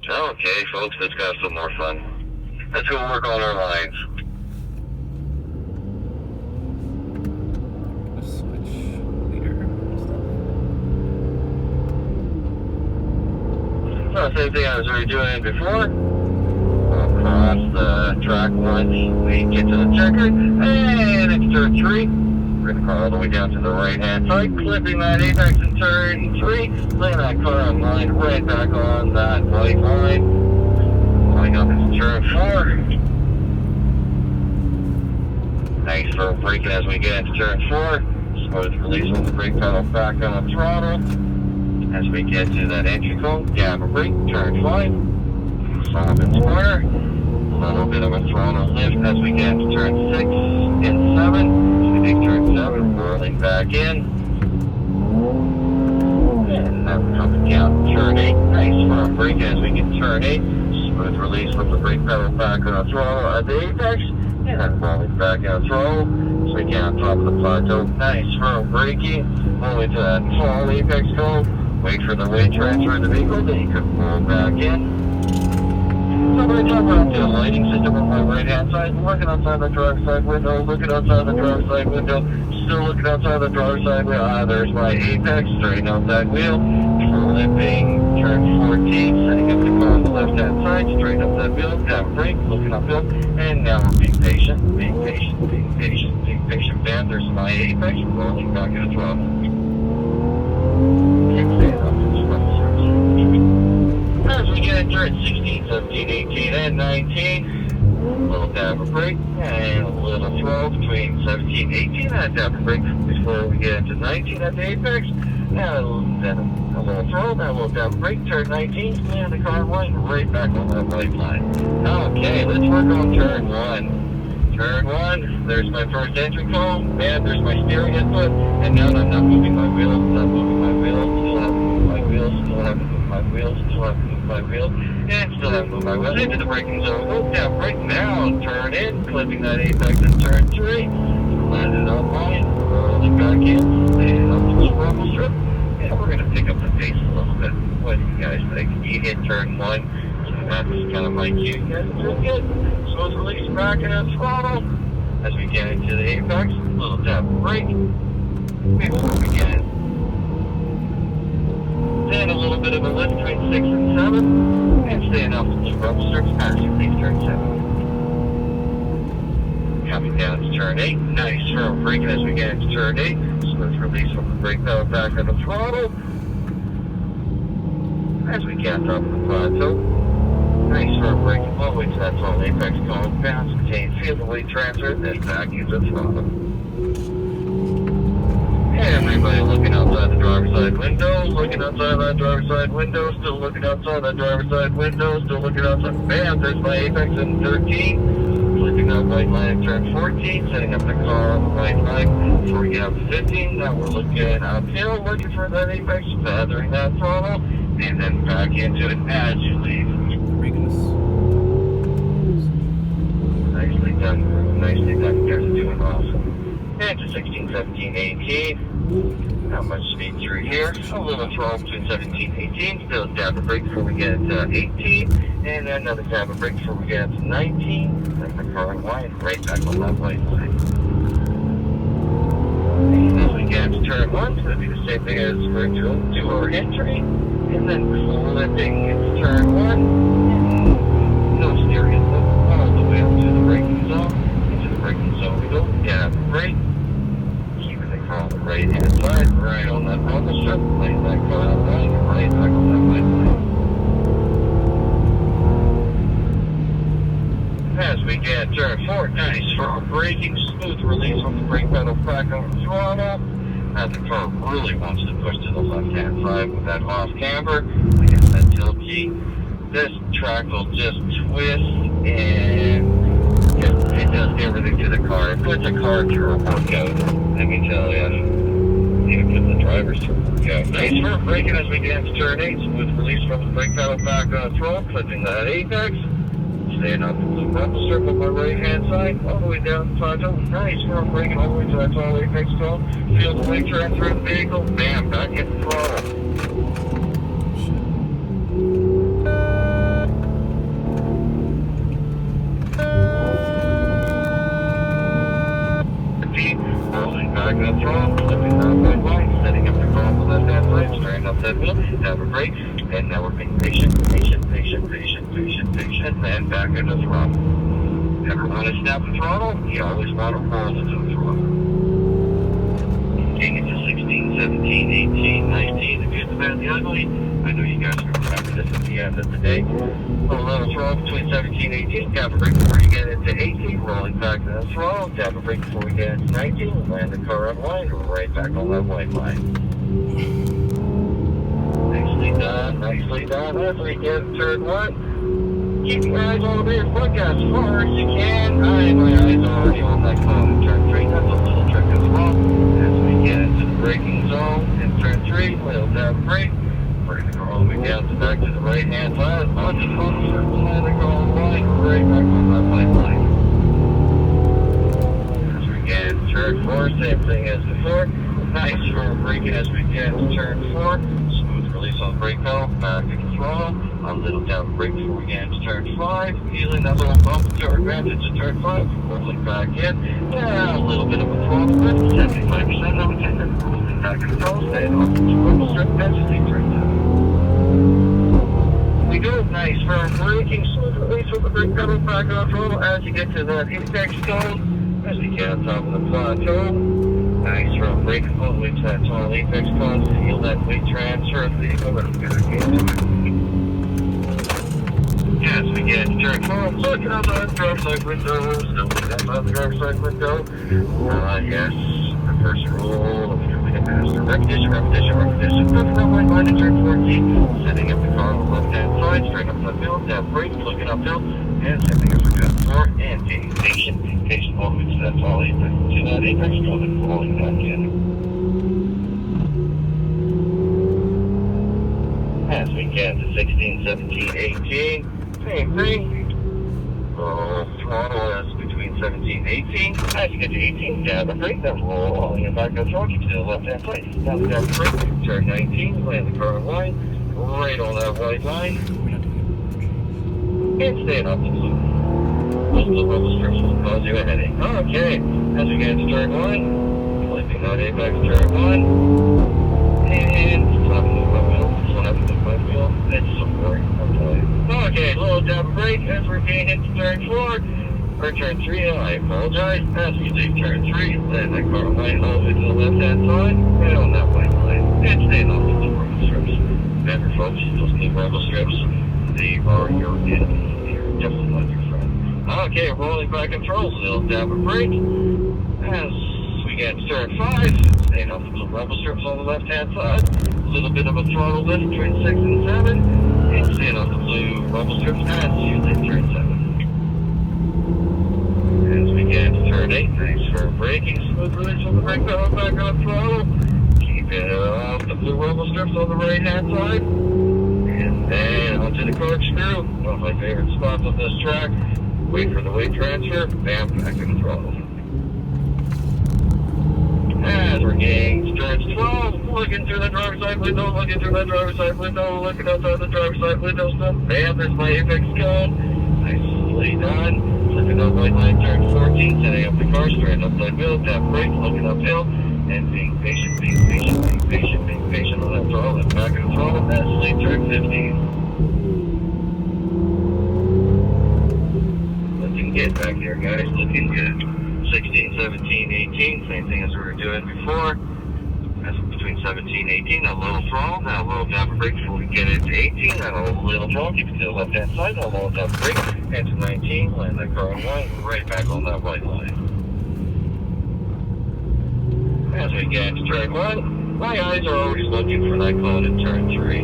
Okay, folks, let's have some more fun. Let's go work on our lines. Switch leader stuff. Same thing I was already doing before. Across the track once we get to the checker, and it's turn 3. We're going to car all the way down to the right-hand side, clipping that apex in turn 3, laying that car on line right back on that white line, going up into turn 4. Nice for braking as we get into turn 4. Smooth release on the brake pedal, back on the throttle. As we get to that entry cone, gap a brake, turn 5. Stop and square. A little bit of a throttle lift as we get to turn 6 and 7. We take turn 7, whirling back in. And now we're coming down to turn 8. Nice firm brake as we get turn 8. Smooth release with the brake pedal back on the throttle at the apex. And then rolling back on the throttle. So we get on top of the plateau. Nice firm braking. All the way to that tall apex cone. Wait for the weight transfer of the vehicle, then you can roll back in. So we're going to talk about the lighting system on my right-hand side, looking outside the driver's side window, looking outside the driver's side window, still looking outside the driver's side window. There's my apex, straighten out that wheel, flipping turn 14, setting up the car on the left-hand side, straighten up that wheel, down brake, looking uphill, and now we're being patient, being patient, being patient, being patient. Bam, there's my apex, rolling back in the throttle. As we get into it, 16, 17, 18, and 19, a little dab of brake, and a little throw between 17, 18, and a dab of brake before we get into 19 at the apex, and then a little throw, then a little dab of brake, turn 19, and the car line right back on that white line. Okay, let's work on turn 1. Turn 1, there's my first entry cone, and there's my steering input, and now I'm not moving my wheels, not moving my wheels, still haven't moved my wheels, still haven't moved my wheels, still haven't moved my wheels, and still haven't moved my wheels, into the braking zone, go down, brake down, turn in, clipping that apex in turn 3, landed on line, rolling back in, and up to the rumble strip, and we're going to pick up the pace a little bit. What do you guys think? You hit turn 1, so that's kind of my cue, you guys are doing good. Smooth release back in that throttle as we get into the apex. A little tap brake before we get in. Then a little bit of a lift between 6 and 7, and staying off the blue rumble strips as you leave turn 7. Coming down to turn 8, nice firm braking as we get into turn 8. Smooth release from the brake pedal back on the throttle as we get on top of the plateau. Nice firm braking all the way to that tall apex cone, bounce, retain, feel the weight transfer, then back into the throttle. Everybody looking outside the driver's side window, looking outside that driver's side window, still looking outside that driver's side window, still looking outside. Bam, there's my apex in 13, flipping that white line in turn 14, setting up the car on the white line before we get up to 15. Now we're looking uphill, looking for that apex, feathering that throttle, and then back into it as you leave. Nicely done, nicely done. You guys are doing awesome. And to 16, 17, 18. Not much speed through here. A little throttle between 17 and 18. Still a dab of brake before we get to 18. And then another dab of brake before we get to 19. Then the car line right back on that white line. And as we get to turn 1, it's going to be the same thing as we're doing to our entry. And then flipping into turn 1. No steering input. All the way up to the braking zone. Into the braking zone we go. Dab brake. Keeping the car on the right hand side. Right on that rumble strip. Laying that car on the line. Right back on that white line. As we get turn 4, nice firm braking. Smooth release on the brake pedal back on the throttle. As the car really wants to push to the left hand side with that off camber. Against that tilt key. This track will just twist and it does everything to the car. It puts a car through a workout. Let me tell you. It puts the drivers through a workout. Nice firm braking as we get into turn 8. Smooth release from the brake pedal back on the throttle, clipping that apex. Staying off the blue rumble strip on my right hand side, all the way down the plateau. Nice firm braking all the way to that tall apex cone. Feel the weight transfer of the vehicle. Bam, back in the throttle. wheel, tap a brake, and now we're being patient, and back into throttle. Never want to snap the throttle, you always want to roll into the throttle. Getting into 16, 17, 18, 19, the good, the bad, the ugly. I know you guys are going to remember this at the end of the day. A little throttle between 17 and 18, tap a brake before you get into 18, rolling back to the throttle, tap a brake before we get into 19, land the car on line, right back on that white line. Nicely done. As we get turn 1, keep your eyes on the rear foot gas as far as you can. My eyes are already on that cone in turn 3, that's a little trick as well. As we get into the braking zone in turn 3, little tap brake. Bring the car all the way down to back to the right hand side, onto the front circle, land the car on the line, right back on that white line. As we get into turn 4, same thing as before. Nice firm braking as we get into turn 4. Smooth release on the brake pedal, back to the throttle. A little down brake before we get into turn 5. Feeling that little bump to our advantage to turn 5. Rolling back in. Yeah, a little bit of a throttle lift. 75% of it. Rolling back to the throttle. Staying off the purple strip. That's the turn 7. We do nice firm braking. Smooth release with the brake pedal, back on the throttle as you get to that apex cone. As we get on top of the plateau. Nice firm brake all the way to that tall apex cone. Feel that weight transfer of the vehicle. Let's get into it. As we get to turn 4, looking out the driver's side window. Still looking out the driver's side window. Yes. The first rule of becoming a master. Repetition. Perfect on white line in turn 14. Setting up the car on the left hand side. Straight up the hill. Tap brake. Looking uphill. And setting up for turn 4. And being patient all the way to that tall apex. To that apex cone and falling back in. As we get to 16, 17, 18. Same thing. Throttle is between 17 and 18. As you get to 18, dab the brake, then roll your back up throttle to the left hand side. Now dab the brake, turn 19, land the car on line, right on that white line, and staying off the blue. Those blue bubble strips will cause you a headache. Okay, as we get to turn 1, flipping that apex turn 1, and stop moving my wheel. This one has to move my wheel. It's so boring, I'll tell you. Okay, little dab brake as we're getting into turn 4, or turn 3, I apologize. As we leave turn 3, land that car line all the way to the left hand side, right on that white line, and staying off the blue rubber strips. Remember folks, those blue rubber strips, they are your enemy. They're definitely not your friend. Okay, rolling back and control, little dab of brake. As we get to turn 5, staying off the blue rubber strips on the left hand side, a little bit of a throttle lift between 6 and 7. And staying off the blue bubble strips as you leave turn 7. As we get to turn 8, nice firm braking, smooth release on the brake pedal, back on throttle. Keep it off the blue bubble strips on the right hand side. And then onto the corkscrew, one of my favorite spots on this track. Wait for the weight transfer, bam, back in the throttle. As we're getting to turn 12, looking through the driver's side window, looking outside the driver's side window, stuff. Bam, there's my apex cone. Nicely done. Flipping that white line, turn 14, setting up the car, straight upside wheel, tap brake, looking uphill, and being patient on that throttle, and back in the throttle, nicely, turn 15. Looking good back there, guys, looking good. 16, 17, 18, same thing as we were doing before. That's between 17 and 18, a little throttle, now a little down brake before we get into 18, then a little throttle, keep it to the left hand side, now a little down brake, and to 19, land that car on line, right back on that white line. As we get into turn 1, my eyes are always looking for that cone in turn 3.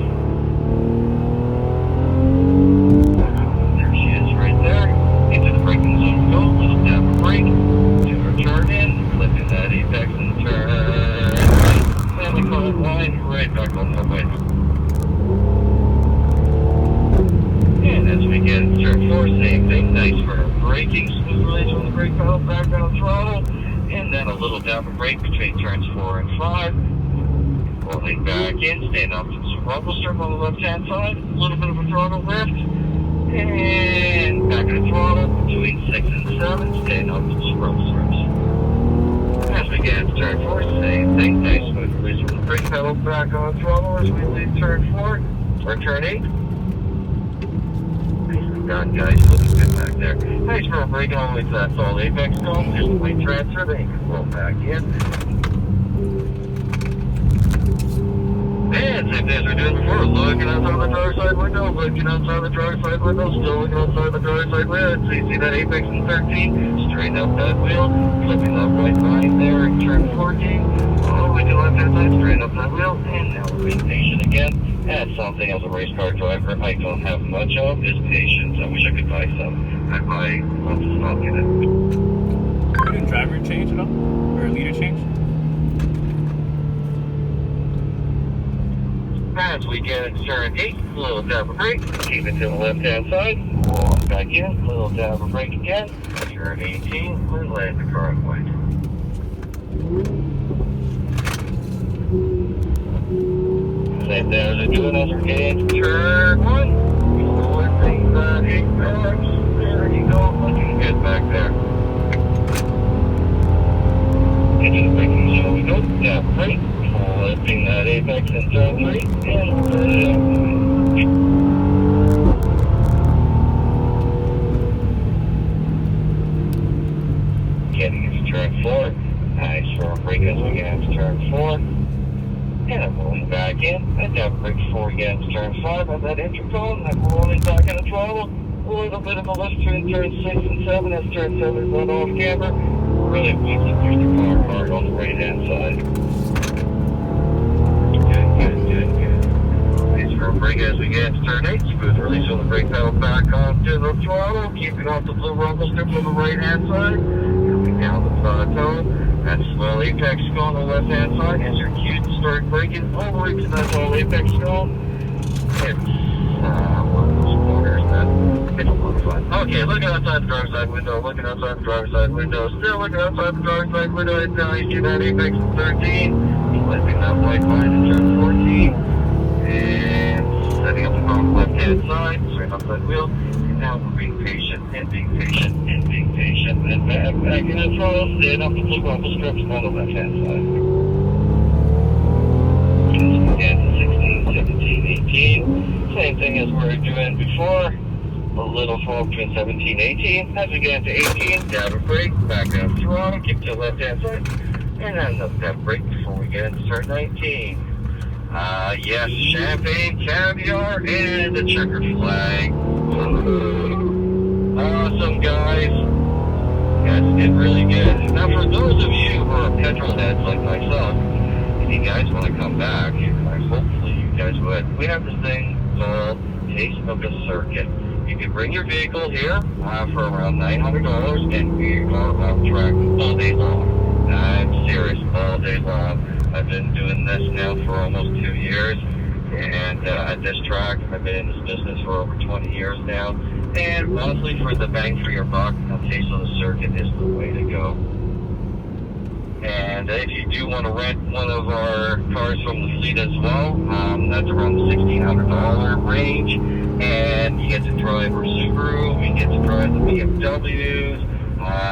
There she is right there, into the braking zone go, little tap of brake, to her turn in, flipping that apex and turn right, and the cone line right back on the way. And as we get into turn 4, same thing, nice for braking, smooth release on the brake pedal, back on throttle, and then a little tap of brake between turns 4 and 5. Rolling back in, staying off the rumble strip on the left hand side, a little bit of a throttle lift, and back in the throttle between 6 and 7, staying off the rumble strips. As we get into turn 4, same thing. Nice smooth release from the brake pedal back on throttle as we leave turn 4 or turn 8. Nicely done, guys. Looking good back there. Nice for a brake all the way to that solid apex cone. Just a weight transfer, then you can roll back in. And same thing as we're doing before, looking outside the driver's side window, looking outside the driver's side window, still looking outside the driver's side window. So you see that apex in 13, straighten up that wheel, flipping that white line there in turn 14, all the way to the left-hand side, straighten up that wheel, and now we're being patient again. And something as a race car driver I don't have much of is patience. I wish I could buy some. I'd buy lots of stock in it. Did driver change at all? Or leader change? As we get into turn 8, a little dab of brake, keep it to the left-hand side, roll back in, a little dab of brake again, turn 18, and land the car on white. Same thing as we're doing as we're getting into turn 1, lifting that apex, there you go, looking good back there. Into the braking zone we go, dab of brake. Lifting that apex in turn 3 and getting into turn 4. Nice for a brake as we get into turn 4. And I'm rolling back in. And down brake before we get into turn 5 on that intercom. I'm rolling back on the throttle. A little bit of a lift between turn 6 and 7 as turn 7 is run off camber. Really wants to push the car hard on the right hand side. Brake as we get into turn 8, smooth release on the brake pedal back onto the throttle, keeping off the blue rumble strip on the right hand side, coming down the plateau, that slow apex cone on the left hand side, as your cue to start braking all the way to that whole apex cone. It's one of those corners that it's a lot of fun. Okay, looking outside the driver's side window, looking outside the driver's side window, still looking outside the driver's side window, and now you see that apex in 13, flipping that white line in turn 14. And setting up the car on the left-hand side, straighten up that wheel, and now we're being patient, and being patient, and being patient, and back in the throttle, staying up the blue rumble strips on the left-hand side. As we get to 16, 17, 18, same thing as we were doing before, a little fall between 17 and 18. As we get into 18, dab a brake, back down the throttle, keep to the left-hand side, and then another dab brake before we get into turn 19. Yes, champagne, caviar, and a checkered flag. Awesome, guys. Guys did really good. Now, for those of you who are petrol heads like myself, if you guys want to come back, hopefully you guys would. We have this thing called Taste of the Circuit. You can bring your vehicle here for around $900, and we are on track all day long. I'm serious, all day long. I've been doing this now for almost 2 years, and at this track, I've been in this business for over 20 years now, and honestly, for the bang for your buck, a Taste of the Circuit is the way to go. And if you do want to rent one of our cars from the fleet as well, that's around the $1,600 range, and you get to drive our Subaru, we get to drive the BMWs,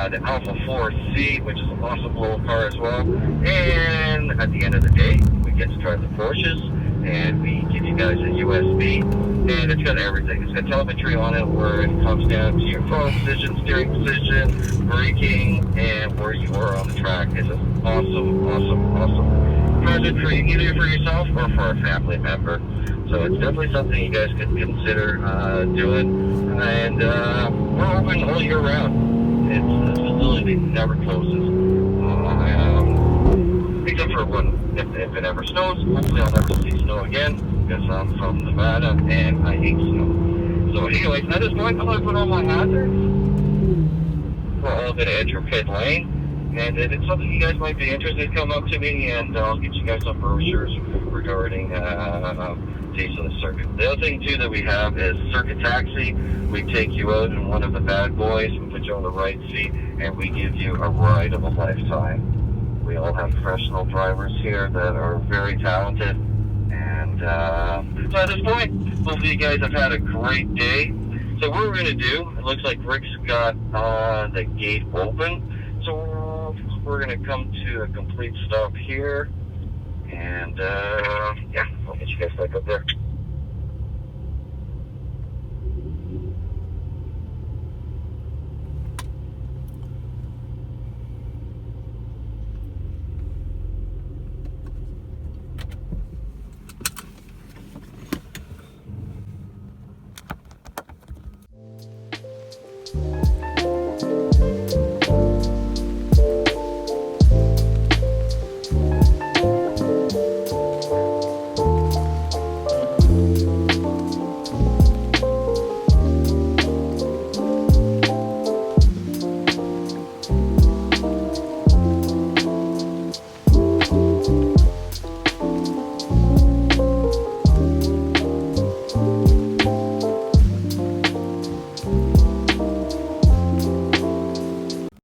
the Alpha 4C, which is an awesome little car as well. And at the end of the day, we get to drive the Porsches, and we give you guys a USB, and it's got everything. It's got telemetry on it where it comes down to your phone position, steering position, braking, and where you are on the track. It's an awesome present for you, either for yourself or for a family member. So it's definitely something you guys could consider doing, and we're open all year round. This facility never closes, except for when if it ever snows. Hopefully I'll never see snow again, because I'm from Nevada and I hate snow. So anyways, at this point, I'm going to put on my hazards. We're all going to enter pit lane, and if it's something you guys might be interested, come up to me and I'll get you guys some brochures regarding Taste of the Circuit. The other thing too that we have is Circuit Taxi. We take you out in one of the bad boys, we put you on the right seat, and we give you a ride of a lifetime. We all have professional drivers here that are very talented, and so at this point, hopefully you guys have had a great day. So what we're going to do, it looks like Rick's got the gate open, so we're going to come to a complete stop here. And, yeah, I'll get you guys back up there.